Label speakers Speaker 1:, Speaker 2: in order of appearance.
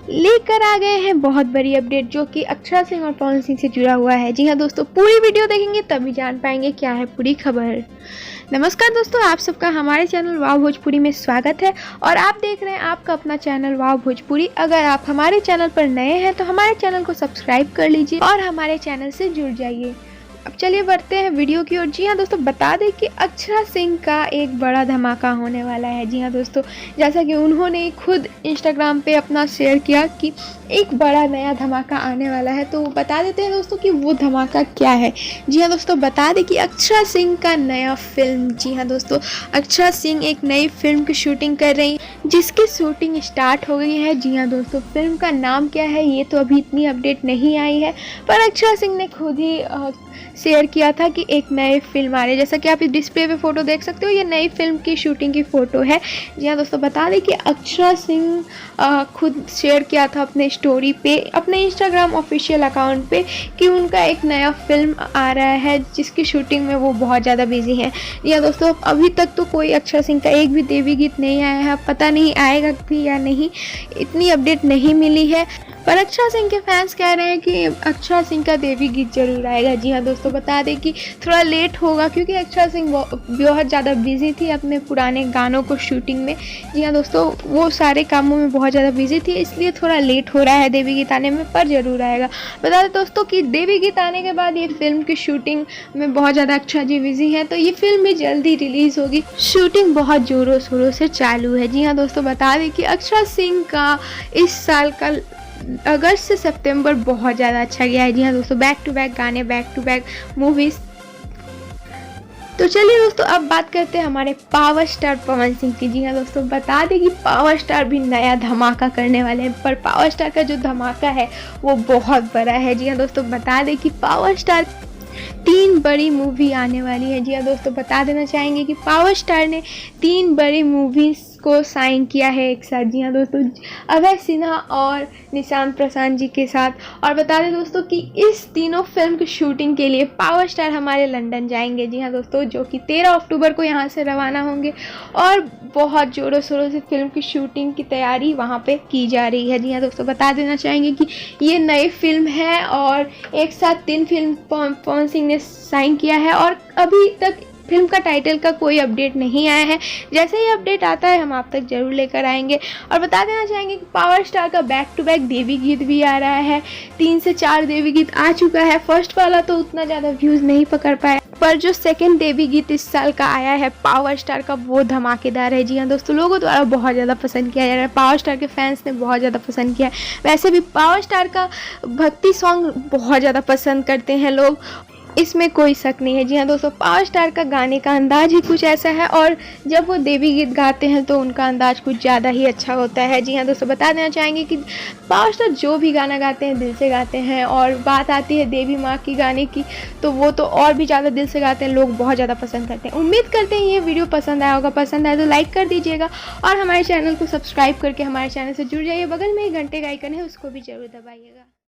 Speaker 1: लेकर आ गए हैं बहुत बड़ी अपडेट जो कि अक्षरा सिंह और पवन सिंह से जुड़ा हुआ है। जी हाँ दोस्तों, पूरी वीडियो देखेंगे तभी जान पाएंगे क्या है पूरी खबर। नमस्कार दोस्तों, आप सबका हमारे चैनल वाव भोजपुरी में स्वागत है और आप देख रहे हैं आपका अपना चैनल वाव भोजपुरी। अगर आप हमारे चैनल पर नए हैं तो हमारे चैनल को सब्सक्राइब कर लीजिए और हमारे चैनल से जुड़ जाइए। अब चलिए बढ़ते हैं वीडियो की ओर। जी हाँ दोस्तों, बता दें कि अक्षरा सिंह का एक बड़ा धमाका होने वाला है। जी हाँ दोस्तों, जैसा कि उन्होंने खुद इंस्टाग्राम पे अपना शेयर किया कि एक बड़ा नया धमाका आने वाला है, तो बता देते हैं दोस्तों कि वो धमाका क्या है। जी हाँ दोस्तों, बता दें कि अक्षरा सिंह का नया फिल्म, जी हाँ दोस्तों, अक्षरा सिंह एक नई फिल्म की शूटिंग कर रही है जिसकी शूटिंग स्टार्ट हो गई है। जी हाँ दोस्तों, फिल्म का नाम क्या है ये तो अभी इतनी अपडेट नहीं आई है, पर अक्षरा सिंह ने खुद ही शेयर किया था कि एक नई फिल्म आ रही है। जैसा कि आप इस डिस्प्ले पे फोटो देख सकते हो, ये नई फिल्म की शूटिंग की फ़ोटो है। जी हाँ दोस्तों, बता दें कि अक्षरा सिंह खुद शेयर किया था अपने स्टोरी पे, अपने इंस्टाग्राम ऑफिशियल अकाउंट पे, कि उनका एक नया फिल्म आ रहा है जिसकी शूटिंग में वो बहुत ज़्यादा बिजी हैं। जी हाँ दोस्तों, अभी तक तो कोई अक्षरा सिंह का एक भी देवी गीत नहीं आया है, पता नहीं आएगा भी या नहीं, इतनी अपडेट नहीं मिली है। पर अक्षरा सिंह के फैंस कह रहे हैं कि अक्षरा सिंह का देवी गीत जरूर आएगा। जी हाँ दोस्तों, बता दें कि थोड़ा लेट होगा क्योंकि अक्षरा सिंह बहुत ज़्यादा बिजी थी अपने पुराने गानों को शूटिंग में। जी हाँ दोस्तों, वो सारे कामों में बहुत ज़्यादा बिजी थी, इसलिए थोड़ा लेट हो रहा है देवी गीत आने में, पर ज़रूर आएगा। बता दें दोस्तों कि देवी गीत आने के बाद ये फिल्म की शूटिंग में बहुत ज़्यादा अक्षरा जी बिजी हैं, तो ये फिल्म भी जल्दी रिलीज़ होगी। शूटिंग बहुत ज़ोरों शोरों से चालू है। जी हाँ दोस्तों, बता दें कि अक्षरा सिंह का इस साल का अगस्त से सितंबर बहुत ज़्यादा अच्छा गया है। जी हाँ दोस्तों, बैक टू बैक गाने, बैक टू बैक मूवीज़। तो चलिए दोस्तों, अब बात करते हैं हमारे पावर स्टार पवन सिंह की। जी हाँ दोस्तों, बता दें कि पावर स्टार भी नया धमाका करने वाले हैं, पर पावर स्टार का जो धमाका है वो बहुत बड़ा है। जी हाँ दोस्तों, बता दें कि पावर स्टार 3 बड़ी मूवी आने वाली है। जी हाँ दोस्तों, बता देना चाहेंगे कि पावर स्टार ने 3 बड़ी मूवीज़ को साइन किया है एक साथ। जी हाँ दोस्तों, अभय सिन्हा और निशांत प्रसाद जी के साथ। और बता दें दोस्तों कि इस तीनों फिल्म की शूटिंग के लिए पावर स्टार हमारे लंदन जाएंगे। जी हाँ दोस्तों, जो कि 13 अक्टूबर को यहाँ से रवाना होंगे और बहुत ज़ोरों शोरों से फिल्म की शूटिंग की तैयारी वहाँ पे की जा रही है। जी हाँ दोस्तों, बता देना चाहेंगे कि ये नई फिल्म है और एक साथ 3 फिल्म पवन सिंह ने साइन किया है और अभी तक फिल्म का टाइटल का कोई अपडेट नहीं आया है। जैसे ही अपडेट आता है हम आप तक जरूर लेकर आएंगे। और बता देना चाहेंगे कि पावर स्टार का बैक टू बैक देवी गीत भी आ रहा है। 3 से 4 देवी गीत आ चुका है। फर्स्ट वाला तो उतना ज़्यादा व्यूज़ नहीं पकड़ पाया, पर जो सेकंड देवी गीत इस साल का आया है पावर स्टार का, वो धमाकेदार है। जी हाँ दोस्तों, लोगों द्वारा बहुत ज़्यादा पसंद किया जा रहा है, पावर स्टार के फैंस ने बहुत ज़्यादा पसंद किया है। वैसे भी पावर स्टार का भक्ति सॉन्ग बहुत ज़्यादा पसंद करते हैं लोग, इसमें कोई शक नहीं है। जी हाँ दोस्तों, पावर स्टार का गाने का अंदाज ही कुछ ऐसा है और जब वो देवी गीत गाते हैं तो उनका अंदाज कुछ ज़्यादा ही अच्छा होता है। जी हाँ दोस्तों, बता देना चाहेंगे कि पावर स्टार जो भी गाना गाते हैं दिल से गाते हैं, और बात आती है देवी माँ की गाने की तो वो तो और भी ज़्यादा दिल से गाते हैं, लोग बहुत ज़्यादा पसंद करते हैं। उम्मीद करते हैं ये वीडियो पसंद आया होगा। पसंद आए तो लाइक कर दीजिएगा और हमारे चैनल को सब्सक्राइब करके हमारे चैनल से जुड़ जाइए। बगल में ही घंटे का आइकन है, उसको भी जरूर दबाइएगा।